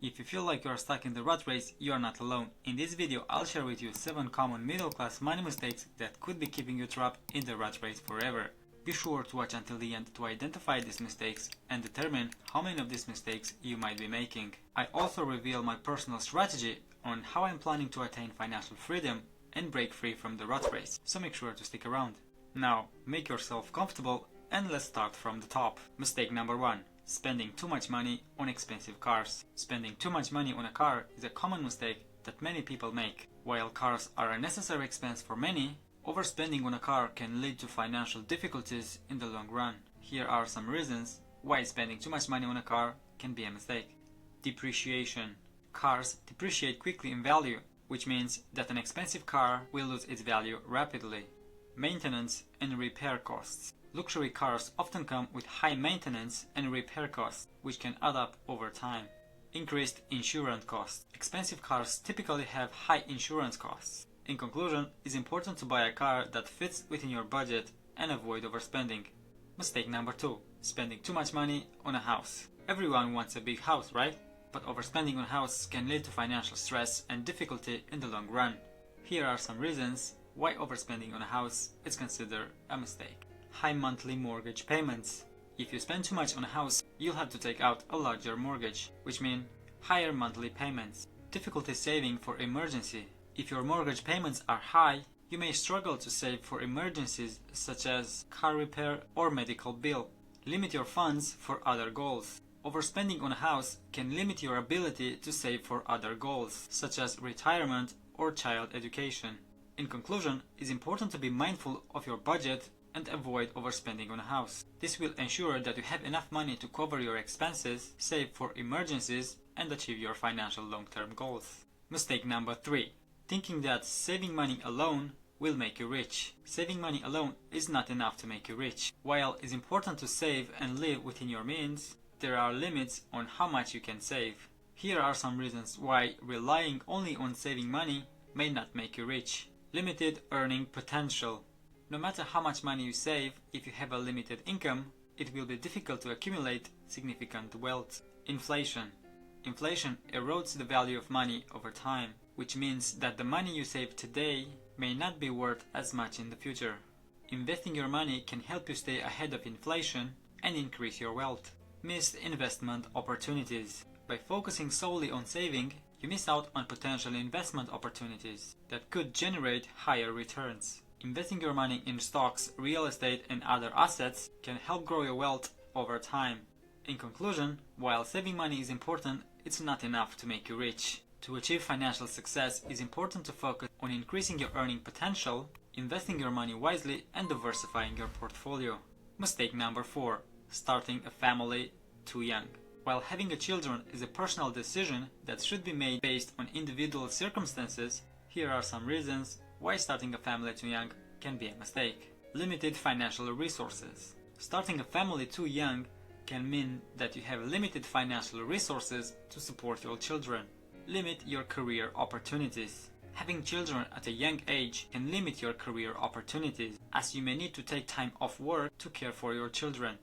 If you feel like you are stuck in the rat race, you are not alone. In this video, I'll share with you 7 common middle-class money mistakes that could be keeping you trapped in the rat race forever. Be sure to watch until the end to identify these mistakes and determine how many of these mistakes you might be making. I also reveal my personal strategy on how I'm planning to attain financial freedom and break free from the rat race, so make sure to stick around. Now, make yourself comfortable and let's start from the top. Mistake number 1. Spending too much money on expensive cars. Spending too much money on a car is a common mistake that many people make. While cars are a necessary expense for many, overspending on a car can lead to financial difficulties in the long run. Here are some reasons why spending too much money on a car can be a mistake. Depreciation. Cars depreciate quickly in value, which means that an expensive car will lose its value rapidly. Maintenance and repair costs. Luxury cars often come with high maintenance and repair costs, which can add up over time. Increased insurance costs. Expensive cars typically have high insurance costs. In conclusion, it's important to buy a car that fits within your budget and avoid overspending. Mistake number 2. Spending too much money on a house. Everyone wants a big house, right? But overspending on a house can lead to financial stress and difficulty in the long run. Here are some reasons why overspending on a house is considered a mistake. High monthly mortgage payments. If you spend too much on a house, you'll have to take out a larger mortgage, which means higher monthly payments. Difficulty saving for emergency. If your mortgage payments are high, you may struggle to save for emergencies such as car repair or medical bill. Limit your funds for other goals. Overspending on a house can limit your ability to save for other goals, such as retirement or child education. In conclusion, it's important to be mindful of your budget and avoid overspending on a house. This will ensure that you have enough money to cover your expenses, save for emergencies, and achieve your financial long-term goals. Mistake number 3. Thinking that saving money alone will make you rich. Saving money alone is not enough to make you rich. While it's important to save and live within your means, there are limits on how much you can save. Here are some reasons why relying only on saving money may not make you rich. Limited earning potential. No matter how much money you save, if you have a limited income, it will be difficult to accumulate significant wealth. Inflation. Inflation erodes the value of money over time, which means that the money you save today may not be worth as much in the future. Investing your money can help you stay ahead of inflation and increase your wealth. Missed investment opportunities. By focusing solely on saving, you miss out on potential investment opportunities that could generate higher returns. Investing your money in stocks, real estate, and other assets can help grow your wealth over time. In conclusion, while saving money is important, it's not enough to make you rich. To achieve financial success, it's important to focus on increasing your earning potential, investing your money wisely, and diversifying your portfolio. Mistake number 4. Starting a family too young. While having children is a personal decision that should be made based on individual circumstances, here are some reasons why starting a family too young can be a mistake. Limited financial resources. Starting a family too young can mean that you have limited financial resources to support your children. Limit your career opportunities. Having children at a young age can limit your career opportunities, as you may need to take time off work to care for your children.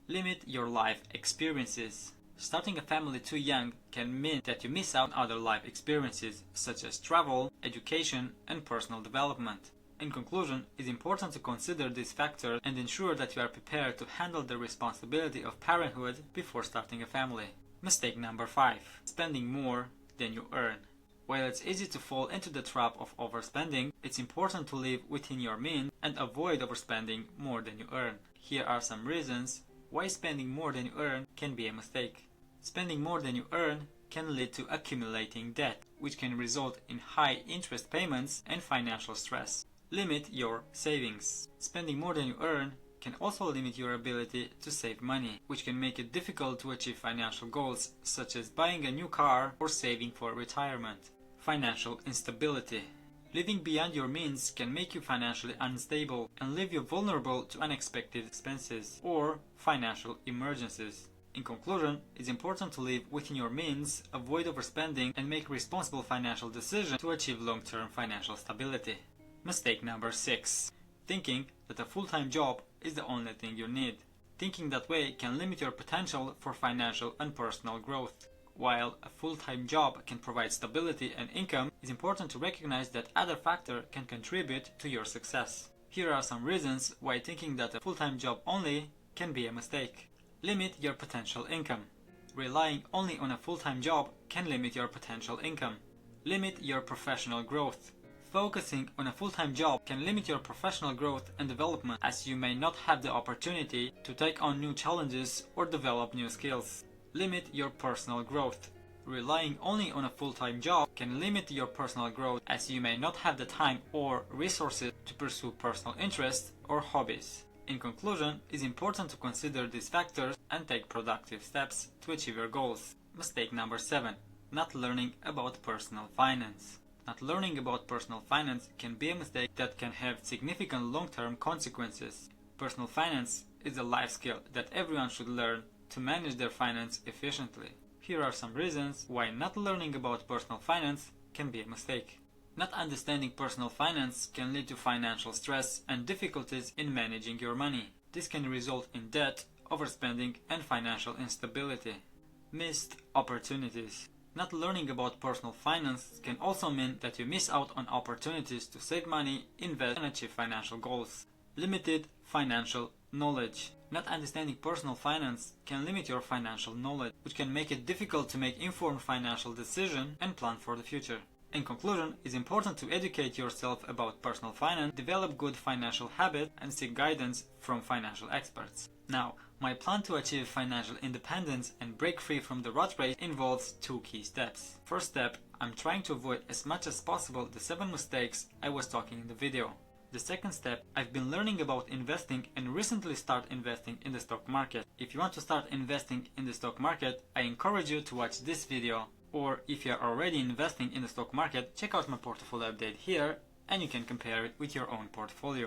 Limit your life experiences. Starting a family too young can mean that you miss out on other life experiences such as travel, education, and personal development. In conclusion, it's important to consider these factors and ensure that you are prepared to handle the responsibility of parenthood before starting a family. Mistake number 5. Spending more than you earn. While it's easy to fall into the trap of overspending, it's important to live within your means and avoid overspending more than you earn. Here are some reasons why spending more than you earn can be a mistake. Spending more than you earn can lead to accumulating debt, which can result in high interest payments and financial stress. Limit your savings. Spending more than you earn can also limit your ability to save money, which can make it difficult to achieve financial goals such as buying a new car or saving for retirement. Financial instability. Living beyond your means can make you financially unstable and leave you vulnerable to unexpected expenses or financial emergencies. In conclusion, it's important to live within your means, avoid overspending, and make responsible financial decisions to achieve long-term financial stability. Mistake number 6. Thinking that a full-time job is the only thing you need. Thinking that way can limit your potential for financial and personal growth. While a full-time job can provide stability and income, it's important to recognize that other factors can contribute to your success. Here are some reasons why thinking that a full-time job only can be a mistake. Limit your potential income. Relying only on a full-time job can limit your potential income. Limit your professional growth. Focusing on a full-time job can limit your professional growth and development, as you may not have the opportunity to take on new challenges or develop new skills. Limit your personal growth. Relying only on a full-time job can limit your personal growth, as you may not have the time or resources to pursue personal interests or hobbies. In conclusion, it's important to consider these factors and take productive steps to achieve your goals. Mistake number 7. Not learning about personal finance. Not learning about personal finance can be a mistake that can have significant long-term consequences. Personal finance is a life skill that everyone should learn to manage their finance efficiently. Here are some reasons why not learning about personal finance can be a mistake. Not understanding personal finance can lead to financial stress and difficulties in managing your money. This can result in debt, overspending, and financial instability. Missed opportunities. Not learning about personal finance can also mean that you miss out on opportunities to save money, invest, and achieve financial goals. Limited financial knowledge. Not understanding personal finance can limit your financial knowledge, which can make it difficult to make informed financial decisions and plan for the future. In conclusion, it's important to educate yourself about personal finance, develop good financial habits, and seek guidance from financial experts. Now, my plan to achieve financial independence and break free from the rat race involves 2 key steps. First step, I'm trying to avoid as much as possible the 7 mistakes I was talking in the video. The second step, I've been learning about investing and recently started investing in the stock market. If you want to start investing in the stock market, I encourage you to watch this video. Or if you are already investing in the stock market, check out my portfolio update here and you can compare it with your own portfolio.